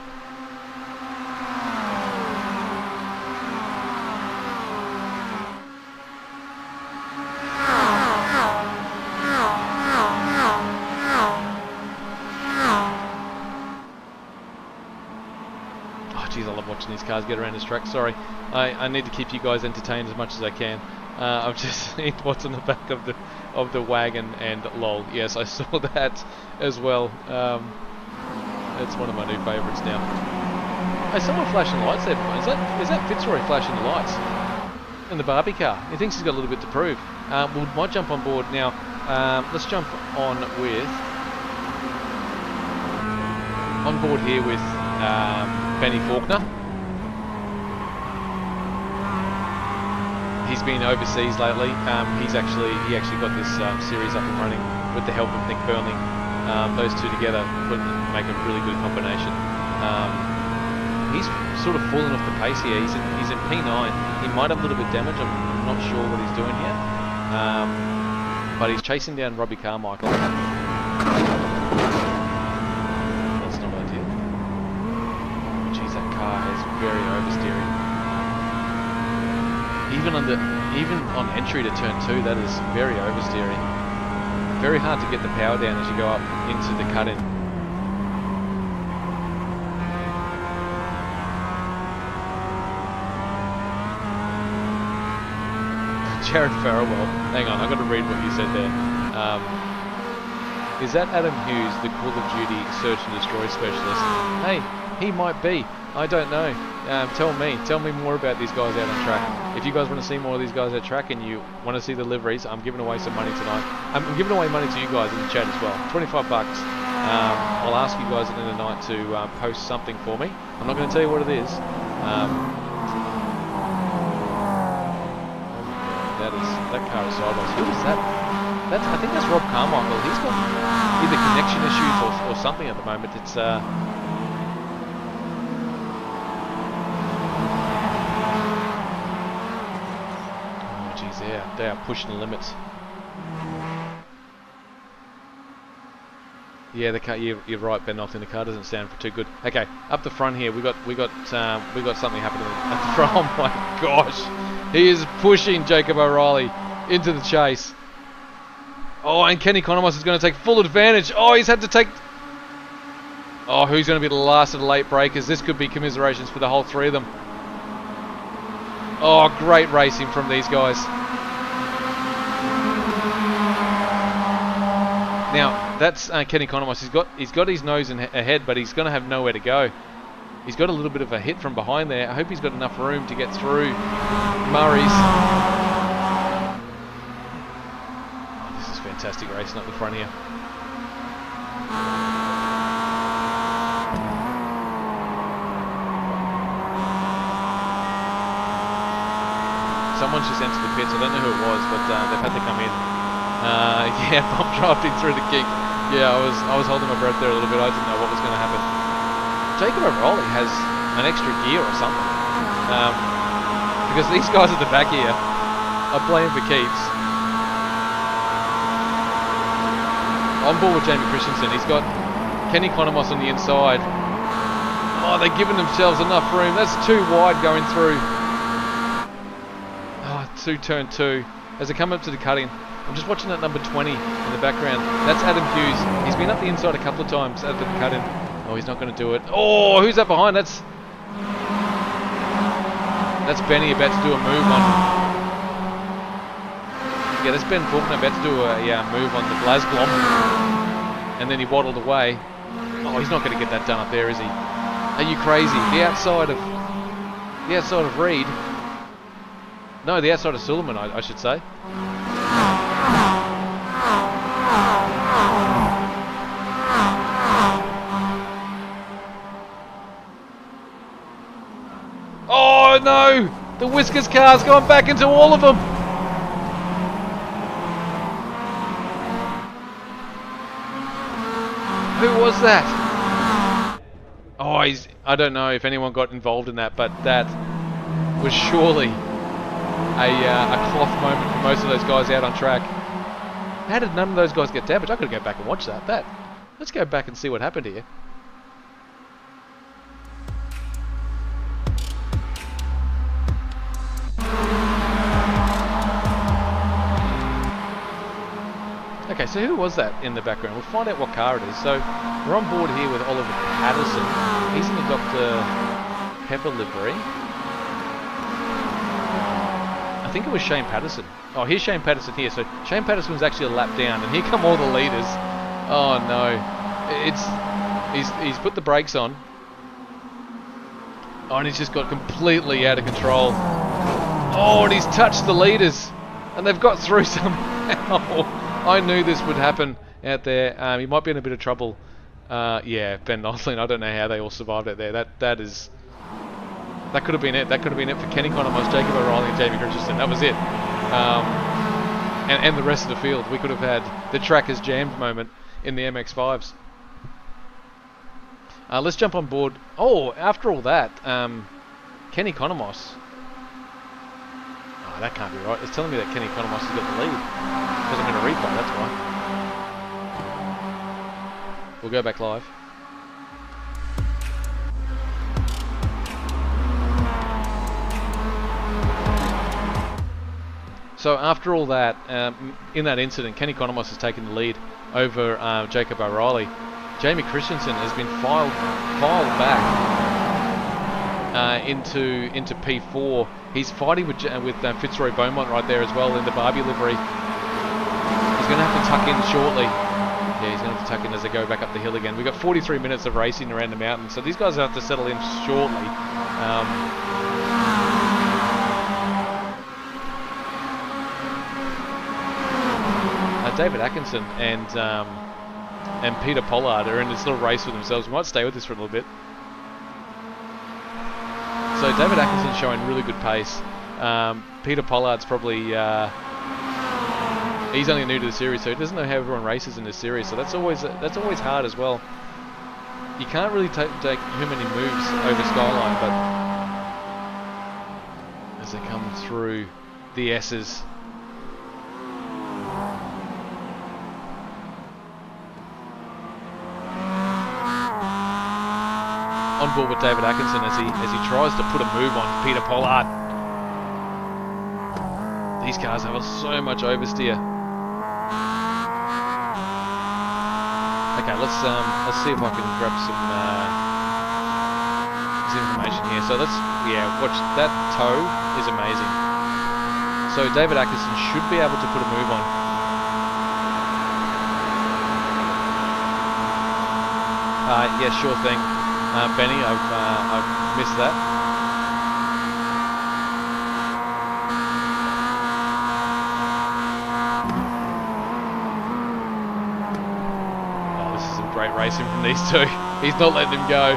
Geez, I love watching these cars get around this track. Sorry, I need to keep you guys entertained as much as I can. I've just seen what's on the back of the wagon, and lol, yes, I saw that as well. It's one of my new favourites now. Hey, someone flashing lights there. Is that Fitzroy flashing the lights in the Barbie car? He thinks he's got a little bit to prove. We might jump on board now. Let's jump on board here with Benny Faulkner. He's been overseas lately. He actually got this series up and running with the help of Nick Burnley. Those two together make a really good combination. He's sort of fallen off the pace here. He's in P9. He might have a little bit of damage. I'm not sure what he's doing here. But he's chasing down Robbie Carmichael. Very oversteering. Even on entry to turn 2, that is very oversteering. Very hard to get the power down as you go up into the cut-in. Jared Farrell, hang on, I've got to read what you said there. Is that Adam Hughes, the Call of Duty search and destroy specialist? Hey, he might be. I don't know. Tell me more about these guys out on track. If you guys want to see more of these guys at track and you want to see the liveries, I'm giving away some money tonight. I'm giving away money to you guys in the chat as well. 25 bucks. I'll ask you guys at the end of the night to post something for me. I'm not going to tell you what it is. That car is sideways. Who is that? I think that's Rob Carmichael. He's got either connection issues or something at the moment. It's they are pushing the limits. Yeah, the car. You're right, Ben Knowlton. The car doesn't sound too good. Okay, up the front here, we got something happening at the front. Oh my gosh, he is pushing Jacob O'Reilly into the chase. Oh, and Kenny Conamos is going to take full advantage. Oh, he's had to take. Oh, who's going to be the last of the late breakers? This could be commiserations for the whole three of them. Oh, great racing from these guys. Now that's Kenny Economos. He's got his nose ahead, but he's going to have nowhere to go. He's got a little bit of a hit from behind there. I hope he's got enough room to get through Murray's. Oh, this is fantastic racing up the front here. Someone's just entered the pits. I don't know who it was, but they've had to come in. Yeah, bump drafting through the kick. Yeah, I was holding my breath there a little bit. I didn't know what was going to happen. Jacob O'Reilly has an extra gear or something, because these guys at the back here are playing for keeps. On board with Jamie Christensen. He's got Kenny Economos on the inside. Oh, they're giving themselves enough room. That's too wide going through. To turn 2 as they come up to the cutting. I'm just watching that number 20 in the background. That's Adam Hughes. He's been up the inside a couple of times at the cutting. Oh, he's not going to do it. Oh, who's that behind? That's Benny about to do a move on. Yeah, that's Ben Faulkner about to do a move on the Glasgow, and then he waddled away. Oh, he's not going to get that done up there, is he? Are you crazy? The outside of Reed. No, the outside of Suleiman, I should say. Oh no! The Whiskers car's gone back into all of them! Who was that? Oh, I don't know if anyone got involved in that, but that was surely a cloth moment for most of those guys out on track. How did none of those guys get damaged? I could go back and watch that. Let's go back and see what happened here. Okay, so who was that in the background? We'll find out what car it is. So we're on board here with Oliver Patterson. He's in the Dr. Pepper livery. I think it was Shane Patterson. Oh, here's Shane Patterson here. So Shane Patterson was actually a lap down, and here come all the leaders. Oh no, he's put the brakes on. Oh, and he's just got completely out of control. Oh, and he's touched the leaders, and they've got through somehow. I knew this would happen out there. He might be in a bit of trouble. Yeah, Ben Noslin. I don't know how they all survived out there. That could have been it. That could have been it for Kenny Economos, Jacob O'Reilly, and Jamie Christensen. That was it. And the rest of the field. We could have had the track is jammed moment in the MX-5s. Let's jump on board. Oh, after all that, Kenny Economos. Oh, that can't be right. It's telling me that Kenny Economos has got the lead. Because I'm in a replay, that's why. We'll go back live. So after all that, in that incident, Kenny Economos has taken the lead over Jacob O'Reilly. Jamie Christensen has been filed back into P4. He's fighting with Fitzroy Beaumont right there as well in the Barbie livery. He's going to have to tuck in shortly. Yeah, he's going to have to tuck in as they go back up the hill again. We've got 43 minutes of racing around the mountain, so these guys have to settle in shortly. David Atkinson and Peter Pollard are in this little race with themselves. We might stay with this for a little bit. So David Atkinson's showing really good pace. Peter Pollard's probably he's only new to the series, so he doesn't know how everyone races in this series. So that's always hard as well. You can't really take too many moves over Skyline, but as they come through the S's. On board with David Atkinson as he tries to put a move on Peter Pollard. These cars have so much oversteer. Okay, let's see if I can grab some information here. So watch that toe is amazing. So David Atkinson should be able to put a move on. Yeah, sure thing, Benny. I've missed that. Great racing from these two. He's not letting him go.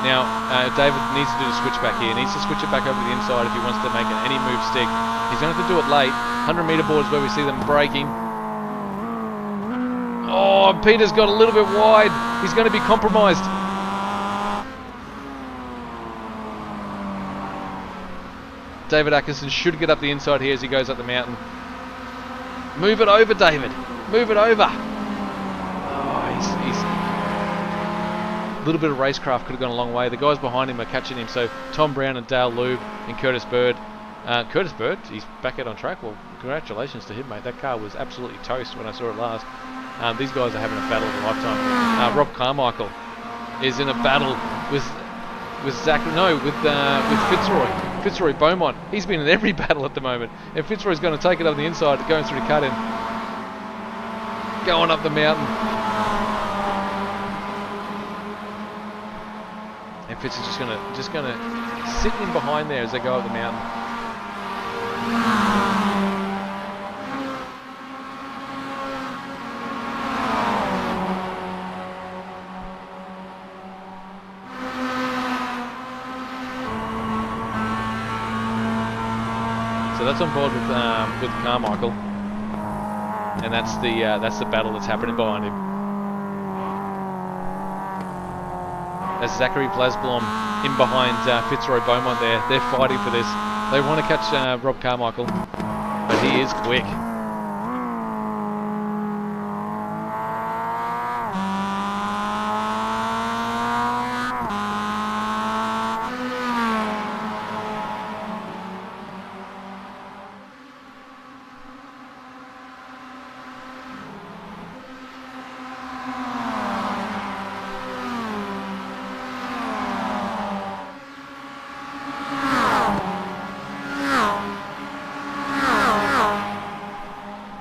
Now, David needs to do the switch back here. He needs to switch it back over to the inside if he wants to make any move stick. He's going to have to do it late. 100-meter board is where we see them braking. Oh, Peter's got a little bit wide. He's going to be compromised. David Atkinson should get up the inside here as he goes up the mountain. Move it over, David. Move it over. A little bit of racecraft could have gone a long way. The guys behind him are catching him, so Tom Brown and Dale Lube and Curtis Bird. Curtis Bird, he's back out on track. Well, congratulations to him, mate. That car was absolutely toast when I saw it last. These guys are having a battle of a lifetime. Rob Carmichael is in a battle with Fitzroy Beaumont. He's been in every battle at the moment, and Fitzroy's going to take it up the inside, going through the cut-in, going up the mountain. And Fitz is just gonna sit in behind there as they go up the mountain. So that's on board with Carmichael, and that's the battle that's happening behind him. As Zachary Blasblom in behind Fitzroy Beaumont there. They're fighting for this. They want to catch Rob Carmichael, but he is quick.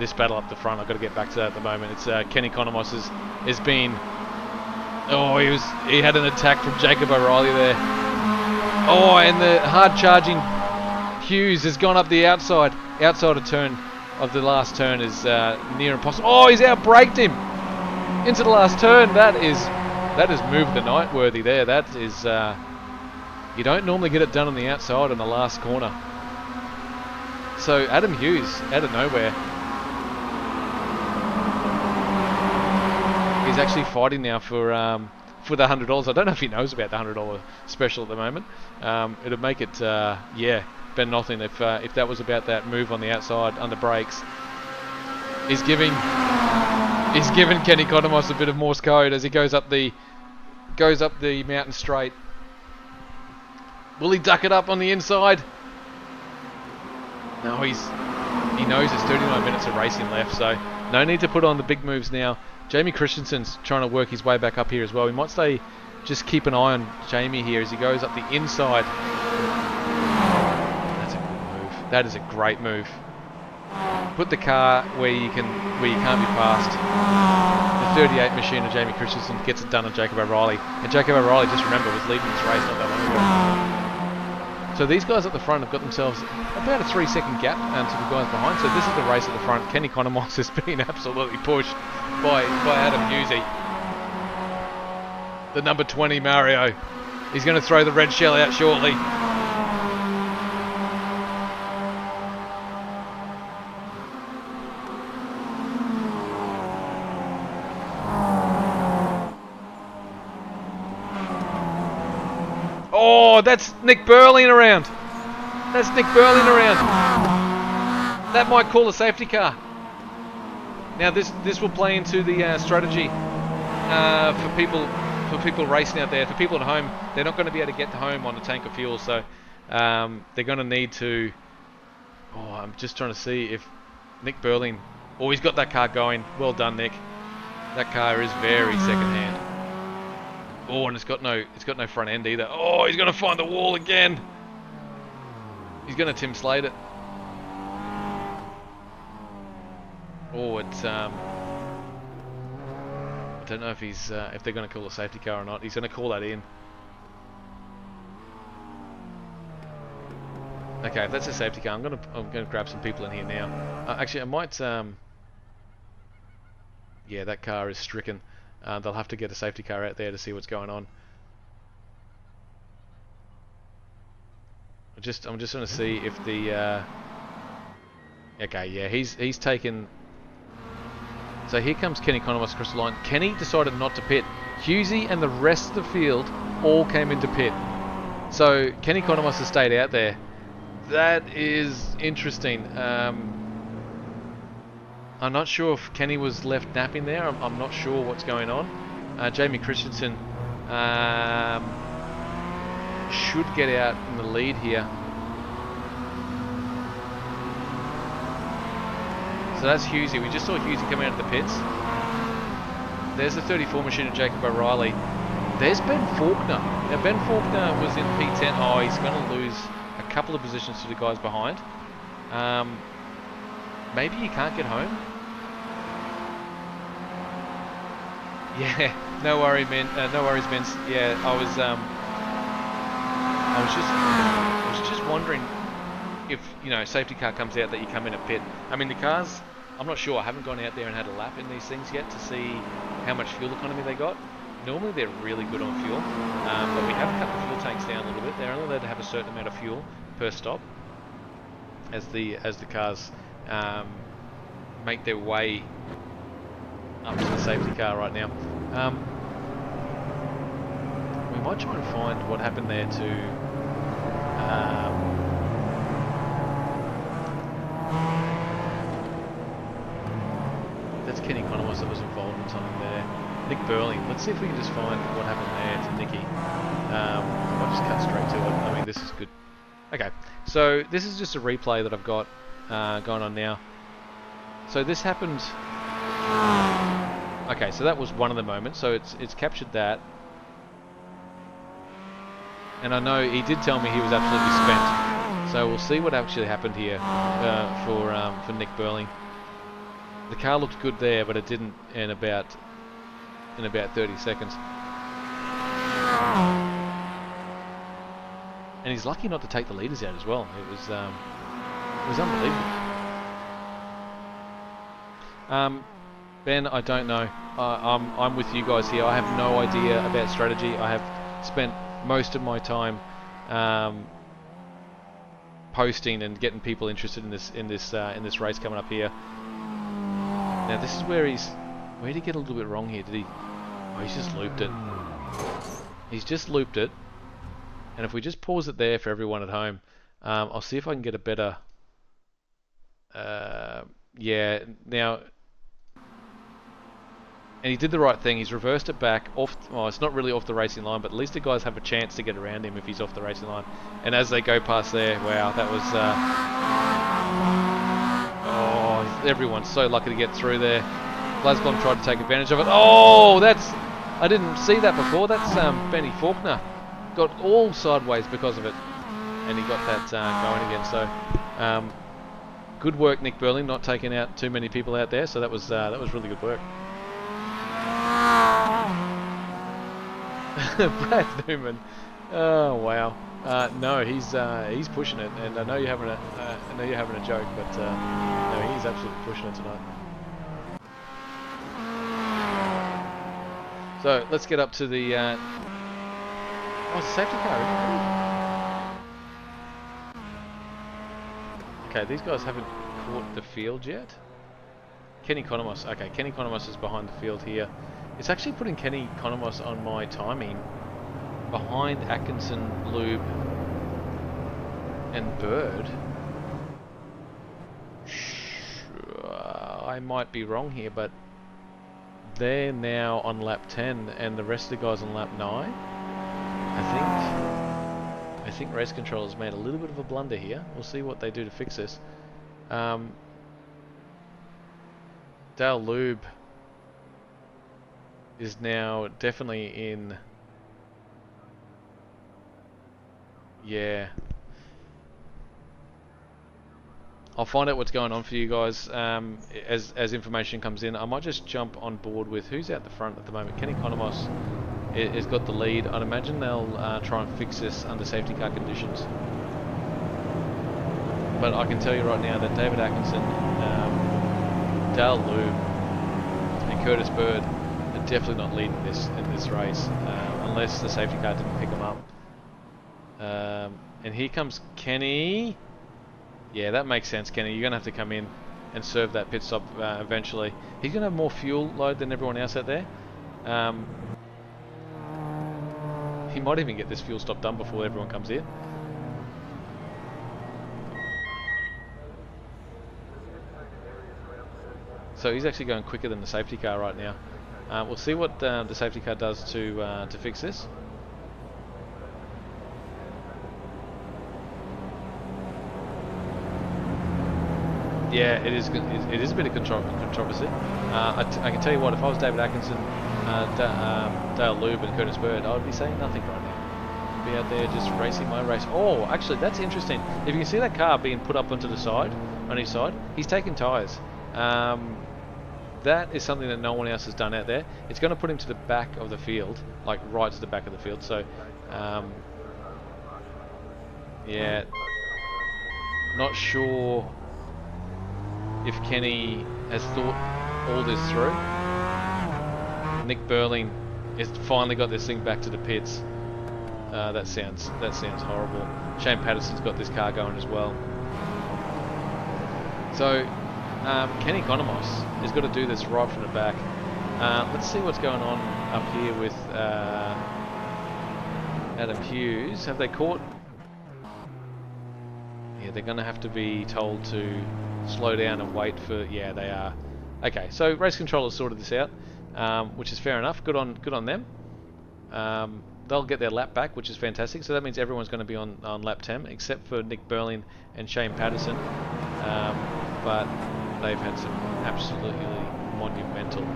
This battle up the front, I've got to get back to that at the moment. It's Kenny Economos has been. Oh, he had an attack from Jacob O'Reilly there. Oh, and the hard charging Hughes has gone up the outside of turn of the last turn is near impossible. Oh, he's out braked him into the last turn. That is moved the night worthy there. That is you don't normally get it done on the outside in the last corner. So Adam Hughes out of nowhere. He's actually fighting now for the $100. I don't know if he knows about the $100 special at the moment. It'd make it, Ben nothing if that was about that move on the outside under brakes. He's giving Kenny Economos a bit of Morse code as he goes up the mountain straight. Will he duck it up on the inside? No, he knows there's 39 minutes of racing left, so no need to put on the big moves now. Jamie Christensen's trying to work his way back up here as well. We might stay, just keep an eye on Jamie here as he goes up the inside. That's a good move. That is a great move. Put the car where you can't be passed. The 38 machine of Jamie Christensen gets it done on Jacob O'Reilly. And Jacob O'Reilly, just remember, was leading this race not that long ago. So these guys at the front have got themselves about a 3-second gap to the guys behind. So this is the race at the front. Kenny Economos has been absolutely pushed by Adam Hughesy. The number 20 Mario. He's going to throw the red shell out shortly. Oh, that's Nick Burling around. That's Nick Burling around. That might call a safety car. Now this will play into the strategy for people racing out there. For people at home, they're not going to be able to get to home on a tank of fuel, so they're going to need to. Oh, I'm just trying to see if Nick Burling. Oh, he's got that car going. Well done, Nick. That car is very second-hand. Oh, and it's got no front end either. Oh, he's going to find the wall again. He's going to Tim Slade it. Oh, it's I don't know if he's if they're going to call a safety car or not. He's going to call that in. Okay, if that's a safety car, I'm gonna grab some people in here now. Actually, I might. Yeah, that car is stricken. They'll have to get a safety car out there to see what's going on. I'm just going to see if the. Okay, yeah, he's taken. So here comes Kenny Conomos across the line. Kenny decided not to pit. Hughesy and the rest of the field all came into pit. So Kenny Conomos has stayed out there. That is interesting. I'm not sure if Kenny was left napping there. I'm not sure what's going on. Jamie Christensen should get out in the lead here. So that's Hughesy. We just saw Hughesy coming out of the pits. There's the 34 machine of Jacob O'Reilly. There's Ben Faulkner. Now Ben Faulkner was in P10. Oh, he's going to lose a couple of positions to the guys behind. Maybe he can't get home. Yeah, no worries, man. No worries, Vince. Yeah, I was just wondering if safety car comes out that you come in a pit. I mean the cars. I'm not sure. I haven't gone out there and had a lap in these things yet to see how much fuel economy they got. Normally they're really good on fuel, but we have cut the fuel tanks down a little bit. They're only allowed to have a certain amount of fuel per stop as the cars make their way up to the safety car right now. We might try and find what happened there to that's Kenny Conomos that was involved in something there. Nick Burling. Let's see if we can just find what happened there to Nicky. I'll just cut straight to it. I mean, this is good. Okay, so this is just a replay that I've got going on now. So this happened. Okay, so that was one of the moments. So it's captured that, and I know he did tell me he was absolutely spent. So we'll see what actually happened here for Nick Burling. The car looked good there, but it didn't in about 30 seconds. And he's lucky not to take the leaders out as well. It was unbelievable. Ben, I don't know. I'm with you guys here. I have no idea about strategy. I have spent most of my time posting and getting people interested in this race coming up here. Now this is where did he get a little bit wrong here? Did he? Oh, he's just looped it. He's just looped it. And if we just pause it there for everyone at home, I'll see if I can get a better. Yeah. Now. And he did the right thing. He's reversed it back off. Well, it's not really off the racing line, but at least the guys have a chance to get around him if he's off the racing line. And as they go past there, wow, that was. Oh, everyone's so lucky to get through there. Glasgow tried to take advantage of it. Oh, I didn't see that before. That's Benny Faulkner. Got all sideways because of it, and he got that going again. So, good work, Nick Burling, not taking out too many people out there. So that was really good work. Brad Newman. Oh wow. No, he's pushing it, and I know you're having a joke, but no, he's absolutely pushing it tonight. So let's get up to the. Oh, it's a safety car. Okay, these guys haven't caught the field yet. Kenny Conomos. Okay, Kenny Conomos is behind the field here. It's actually putting Kenny Conomos on my timing behind Atkinson, Lube, and Bird. I might be wrong here, but they're now on lap 10 and the rest of the guys on lap 9. I think race control has made a little bit of a blunder here. We'll see what they do to fix this. Dale Lube is now definitely in. Yeah. I'll find out what's going on for you guys as information comes in. I might just jump on board with who's out the front at the moment. Kenny Economos has got the lead. I'd imagine they'll try and fix this under safety car conditions. But I can tell you right now that David Atkinson, Dale Lube, and Curtis Bird are definitely not leading this in this race unless the safety car didn't pick them up. And here comes Kenny. Yeah, that makes sense, Kenny. You're going to have to come in and serve that pit stop eventually. He's going to have more fuel load than everyone else out there. He might even get this fuel stop done before everyone comes in. So he's actually going quicker than the safety car right now. We'll see what the safety car does to fix this. Yeah, it is a bit of controversy. I can tell you what, if I was David Atkinson, Dale Lube and Curtis Bird, I would be saying nothing right now. I'd be out there just racing my race. Oh, actually, that's interesting. If you can see that car being put up onto the side, on his side, he's taken tyres. That is something that no one else has done out there. It's going to put him to the back of the field, like right to the back of the field. So, yeah, not sure if Kenny has thought all this through. Nick Burling has finally got this thing back to the pits. That sounds horrible. Shane Patterson's got this car going as well. So Kenny Economos has got to do this right from the back. Let's see what's going on up here with Adam Hughes. Have they caught? Yeah, they're going to have to be told to slow down and wait for. Yeah, they are. Okay, so race controllers sorted this out, which is fair enough. Good on them. They'll get their lap back, which is fantastic. So that means everyone's going to be on lap 10, except for Nick Burling and Shane Patterson. But they've had some absolutely monumental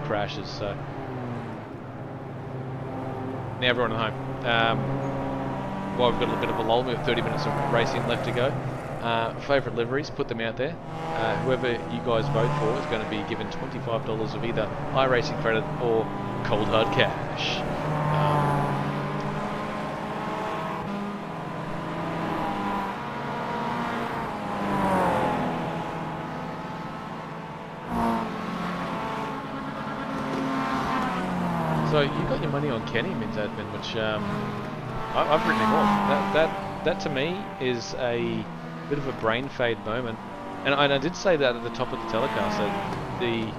crashes. So now everyone at home. Well, we've got a bit of a lull. We've got 30 minutes of racing left to go. Favourite liveries, put them out there. Whoever you guys vote for is going to be given $25 of either iRacing credit or cold hard cash. So you got your money on Kenny Mins Admin, which I've written him off. That to me is a bit of a brain fade moment, and I did say that at the top of the telecast that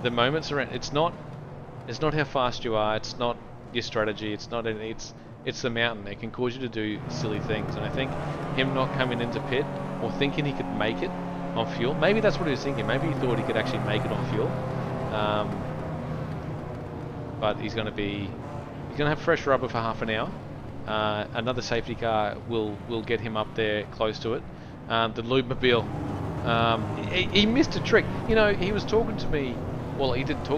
the moments around it's not how fast you are, it's not your strategy, it's the mountain. It can cause you to do silly things, and I think him not coming into pit or thinking he could make it on fuel, maybe that's what he was thinking. Maybe he thought he could actually make it on fuel, but he's going to have fresh rubber for half an hour. Another safety car will get him up there close to it. The Lube-mobile, he missed a trick. You know, he was talking to me. Well, he didn't talk